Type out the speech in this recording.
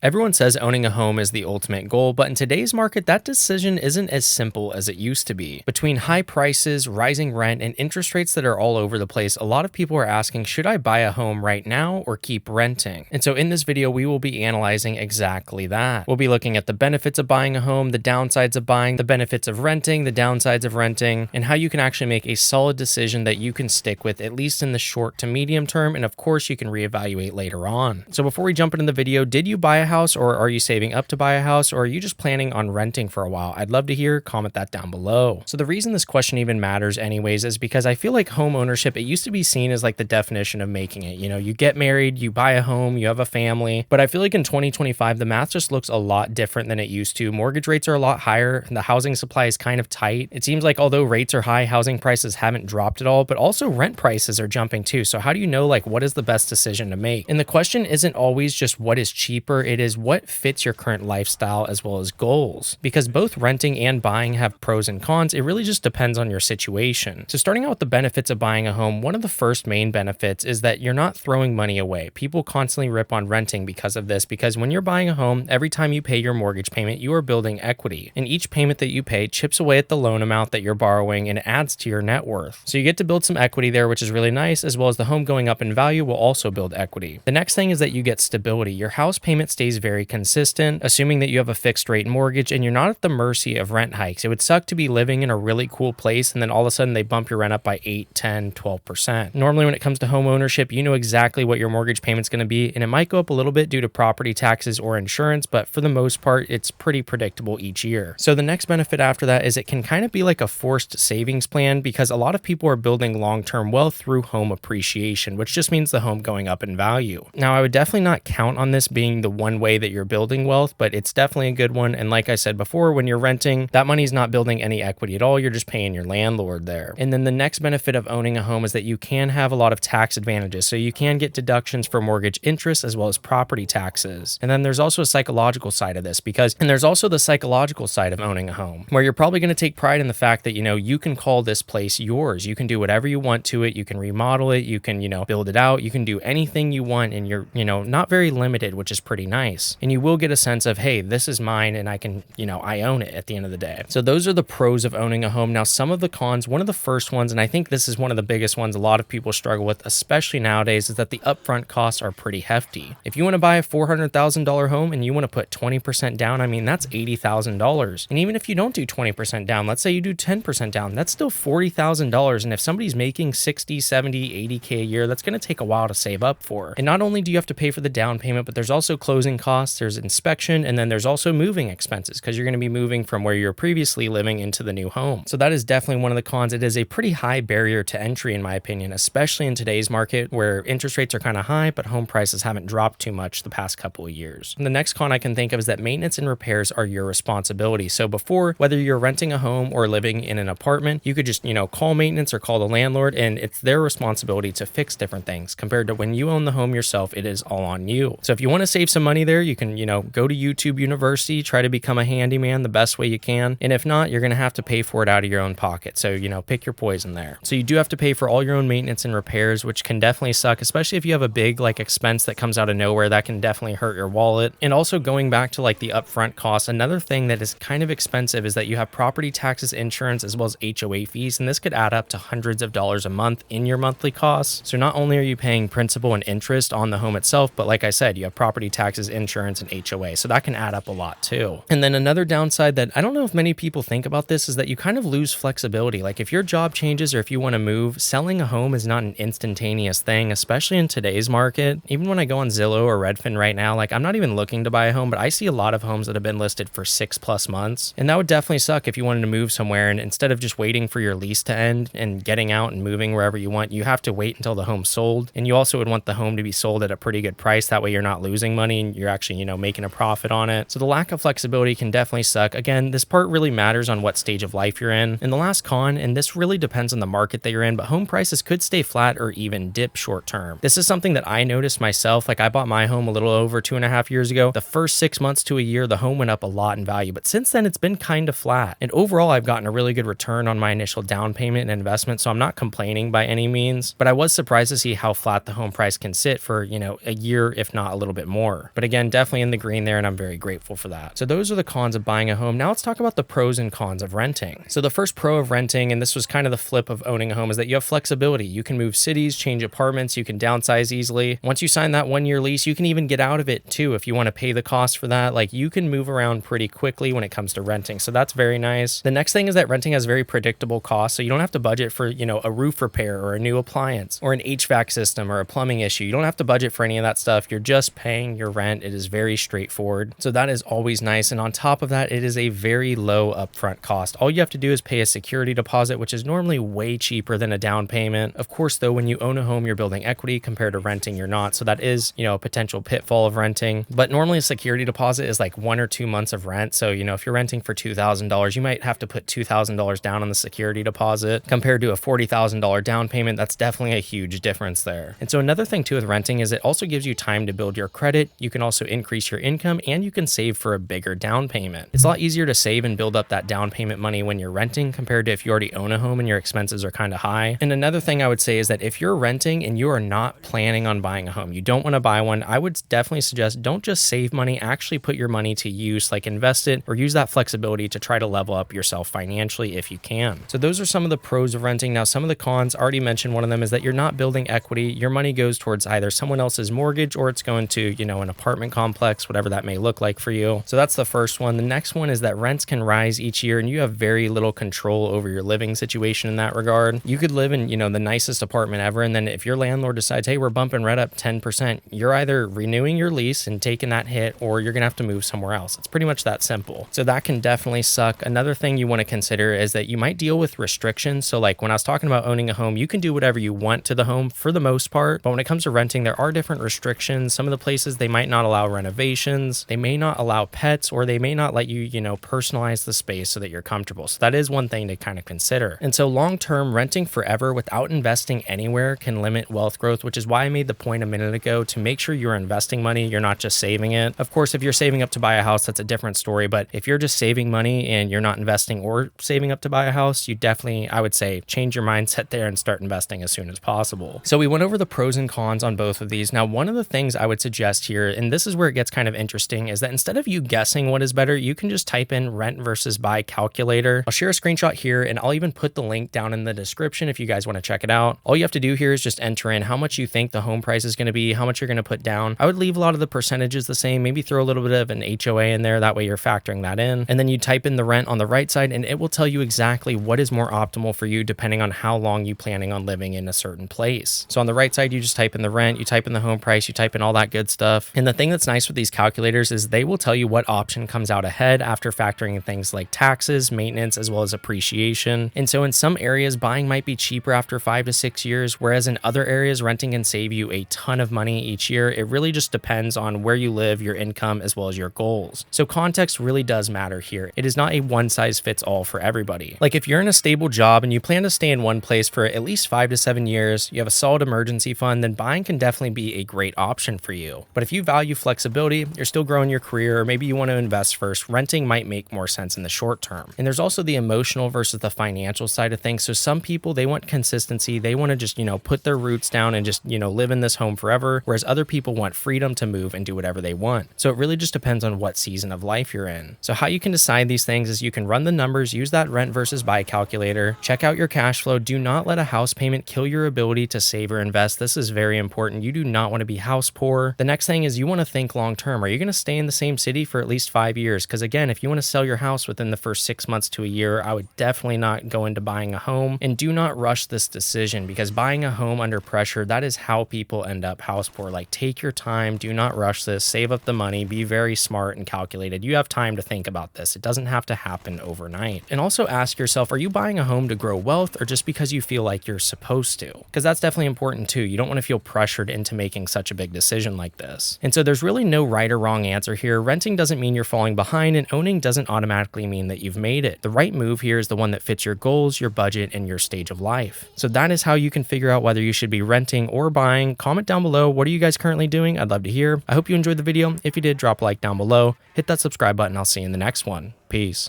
Everyone says owning a home is the ultimate goal, but in today's market, that decision isn't as simple as it used to be. Between high prices, rising rent, and interest rates that are all over the place, a lot of people are asking, should I buy a home right now or keep renting? And so in this video, we will be analyzing exactly that. We'll be looking at the benefits of buying a home, the downsides of buying, the benefits of renting, the downsides of renting, and how you can actually make a solid decision that you can stick with at least in the short to medium term. And of course, you can reevaluate later on. So before we jump into the video, did you buy a house, or are you saving up to buy a house, or are you just planning on renting for a while? I'd love to hear. Comment that down below. So the reason this question even matters anyways is because I feel like home ownership, it used to be seen as like the definition of making it. You know, you get married, you buy a home, you have a family, but I feel like in 2025, the math just looks a lot different than it used to. Mortgage rates are a lot higher, and the housing supply is kind of tight. It seems like although rates are high, housing prices haven't dropped at all, but also rent prices are jumping too. So how do you know like what is the best decision to make? And the question isn't always just what is cheaper, it is what fits your current lifestyle as well as goals. Because both renting and buying have pros and cons, it really just depends on your situation. So starting out with the benefits of buying a home, one of the first main benefits is that you're not throwing money away. People constantly rip on renting because of this, because when you're buying a home, every time you pay your mortgage payment, you are building equity. And each payment that you pay chips away at the loan amount that you're borrowing and adds to your net worth. So you get to build some equity there, which is really nice, as well as the home going up in value will also build equity. The next thing is that you get stability. Your house payment stays very consistent, assuming that you have a fixed rate mortgage and you're not at the mercy of rent hikes. It would suck to be living in a really cool place and then all of a sudden they bump your rent up by 8, 10, 12%. Normally when it comes to home ownership, you know exactly what your mortgage payment's going to be, and it might go up a little bit due to property taxes or insurance, but for the most part, it's pretty predictable each year. So the next benefit after that is it can kind of be like a forced savings plan, because a lot of people are building long-term wealth through home appreciation, which just means the home going up in value. Now, I would definitely not count on this being the one way that you're building wealth, but it's definitely a good one. And like I said before, when you're renting, that money's not building any equity at all. You're just paying your landlord there. And then the next benefit of owning a home is that you can have a lot of tax advantages. So you can get deductions for mortgage interest as well as property taxes. And then there's also a psychological side of this and there's also the psychological side of owning a home, where you're probably going to take pride in the fact that, you know, you can call this place yours. You can do whatever you want to it. You can remodel it. You can, build it out. You can do anything you want, and you're, not very limited, which is pretty nice. And you will get a sense of, hey, this is mine and I can, I own it at the end of the day. So those are the pros of owning a home. Now, some of the cons, one of the first ones, and I think this is one of the biggest ones a lot of people struggle with, especially nowadays, is that the upfront costs are pretty hefty. If you want to buy a $400,000 home and you want to put 20% down, I mean, that's $80,000. And even if you don't do 20% down, let's say you do 10% down, that's still $40,000. And if somebody's making 60, 70, 80K a year, that's going to take a while to save up for. And not only do you have to pay for the down payment, but there's also closing costs, there's inspection, and then there's also moving expenses, because you're going to be moving from where you're previously living into the new home. So that is definitely one of the cons. It is a pretty high barrier to entry, in my opinion, especially in today's market where interest rates are kind of high, but home prices haven't dropped too much the past couple of years. And the next con I can think of is that maintenance and repairs are your responsibility. So before, whether you're renting a home or living in an apartment, you could just, call maintenance or call the landlord, and it's their responsibility to fix different things. Compared to when you own the home yourself, it is all on you. So if you want to save some money there, you can, go to YouTube University, try to become a handyman the best way you can. And if not, you're going to have to pay for it out of your own pocket. So, pick your poison there. So you do have to pay for all your own maintenance and repairs, which can definitely suck, especially if you have a big expense that comes out of nowhere. That can definitely hurt your wallet. And also going back to the upfront costs, another thing that is kind of expensive is that you have property taxes, insurance, as well as HOA fees, and this could add up to hundreds of dollars a month in your monthly costs. So not only are you paying principal and interest on the home itself, but like I said, you have property taxes, insurance, and HOA, so that can add up a lot too. And then another downside that I don't know if many people think about this is that you kind of lose flexibility. Like if your job changes or if you want to move, selling a home is not an instantaneous thing, especially in today's market. Even when I go on Zillow or Redfin right now, I'm not even looking to buy a home, but I see a lot of homes that have been listed for 6+ months. And that would definitely suck if you wanted to move somewhere, and instead of just waiting for your lease to end and getting out and moving wherever you want, you have to wait until the home's sold. And you also would want the home to be sold at a pretty good price. That way you're not losing money and you're actually, making a profit on it. So the lack of flexibility can definitely suck. Again, this part really matters on what stage of life you're in. And the last con, and this really depends on the market that you're in, but home prices could stay flat or even dip short term. This is something that I noticed myself. I bought my home a little over 2.5 years ago. The first 6 months to a year, the home went up a lot in value, but since then it's been kind of flat. And overall, I've gotten a really good return on my initial down payment and investment, so I'm not complaining by any means, but I was surprised to see how flat the home price can sit for, a year, if not a little bit more. But again, again, definitely in the green there, and I'm very grateful for that. So those are the cons of buying a home. Now let's talk about the pros and cons of renting. So the first pro of renting, and this was kind of the flip of owning a home, is that you have flexibility. You can move cities, change apartments, you can downsize easily. Once you sign that 1-year lease, you can even get out of it too if you want to pay the cost for that. Like, you can move around pretty quickly when it comes to renting. So that's very nice. The next thing is that renting has very predictable costs. So you don't have to budget for, a roof repair or a new appliance or an HVAC system or a plumbing issue. You don't have to budget for any of that stuff. You're just paying your rent. It is very straightforward. So that is always nice. And on top of that, it is a very low upfront cost. All you have to do is pay a security deposit, which is normally way cheaper than a down payment. Of course, though, when you own a home, you're building equity compared to renting, you're not. So that is, a potential pitfall of renting. But normally a security deposit is like 1 or 2 months of rent. So, if you're renting for $2,000, you might have to put $2,000 down on the security deposit compared to a $40,000 down payment. That's definitely a huge difference there. And so another thing too with renting is it also gives you time to build your credit. You can also increase your income, and you can save for a bigger down payment. It's a lot easier to save and build up that down payment money when you're renting compared to if you already own a home and your expenses are kind of high. And another thing I would say is that if you're renting and you are not planning on buying a home, you don't want to buy one, I would definitely suggest don't just save money, actually put your money to use, like invest it or use that flexibility to try to level up yourself financially if you can. So those are some of the pros of renting. Now, some of the cons, already mentioned one of them, is that you're not building equity. Your money goes towards either someone else's mortgage or it's going to, an apartment complex, whatever that may look like for you. So that's the first one. The next one is that rents can rise each year and you have very little control over your living situation in that regard. You could live in, the nicest apartment ever, and then if your landlord decides, hey, we're bumping rent up 10%, you're either renewing your lease and taking that hit or you're gonna have to move somewhere else. It's pretty much that simple. So that can definitely suck. Another thing you want to consider is that you might deal with restrictions. So like when I was talking about owning a home, you can do whatever you want to the home for the most part, but when it comes to renting, there are different restrictions. Some of the places, they might not allow renovations, they may not allow pets, or they may not let you, personalize the space so that you're comfortable. So that is one thing to kind of consider. And so long-term, renting forever without investing anywhere can limit wealth growth, which is why I made the point a minute ago to make sure you're investing money, you're not just saving it. Of course, if you're saving up to buy a house, that's a different story. But if you're just saving money and you're not investing or saving up to buy a house, you definitely, I would say, change your mindset there and start investing as soon as possible. So we went over the pros and cons on both of these. Now, one of the things I would suggest here, and this is where it gets kind of interesting, is that instead of you guessing what is better, you can just type in rent versus buy calculator. I'll share a screenshot here and I'll even put the link down in the description if you guys want to check it out. All you have to do here is just enter in how much you think the home price is going to be, how much you're going to put down. I would leave a lot of the percentages the same, maybe throw a little bit of an HOA in there. That way you're factoring that in. And then you type in the rent on the right side and it will tell you exactly what is more optimal for you depending on how long you're planning on living in a certain place. So on the right side, you just type in the rent, you type in the home price, you type in all that good stuff. And the thing that's nice with these calculators is they will tell you what option comes out ahead after factoring in things like taxes, maintenance, as well as appreciation. And so in some areas, buying might be cheaper after 5 to 6 years, whereas in other areas, renting can save you a ton of money each year. It really just depends on where you live, your income, as well as your goals. So context really does matter here. It is not a one size fits all for everybody. Like if you're in a stable job and you plan to stay in one place for at least 5 to 7 years, you have a solid emergency fund, then buying can definitely be a great option for you. But if you value flexibility, you're still growing your career, or maybe you want to invest first, renting might make more sense in the short term. And there's also the emotional versus the financial side of things. So some people, they want consistency. They want to just, put their roots down and just, live in this home forever. Whereas other people want freedom to move and do whatever they want. So it really just depends on what season of life you're in. So how you can decide these things is you can run the numbers, use that rent versus buy calculator, check out your cash flow. Do not let a house payment kill your ability to save or invest. This is very important. You do not want to be house poor. The next thing is you want to think long term. Are you going to stay in the same city for at least 5 years? Because again, if you want to sell your house within the first 6 months to a year, I would definitely not go into buying a home. And do not rush this decision, because buying a home under pressure, that is how people end up house poor. Like, take your time, do not rush this, save up the money, be very smart and calculated. You have time to think about this. It doesn't have to happen overnight. And also ask yourself, are you buying a home to grow wealth or just because you feel like you're supposed to? Because that's definitely important too. You don't want to feel pressured into making such a big decision like this. And so there's really no right or wrong answer here. Renting doesn't mean you're falling behind, and owning doesn't automatically mean that you've made it. The right move here is the one that fits your goals, your budget, and your stage of life. So that is how you can figure out whether you should be renting or buying. Comment down below, what are you guys currently doing? I'd love to hear. I hope you enjoyed the video. If you did, drop a like down below. Hit that subscribe button. I'll see you in the next one. Peace.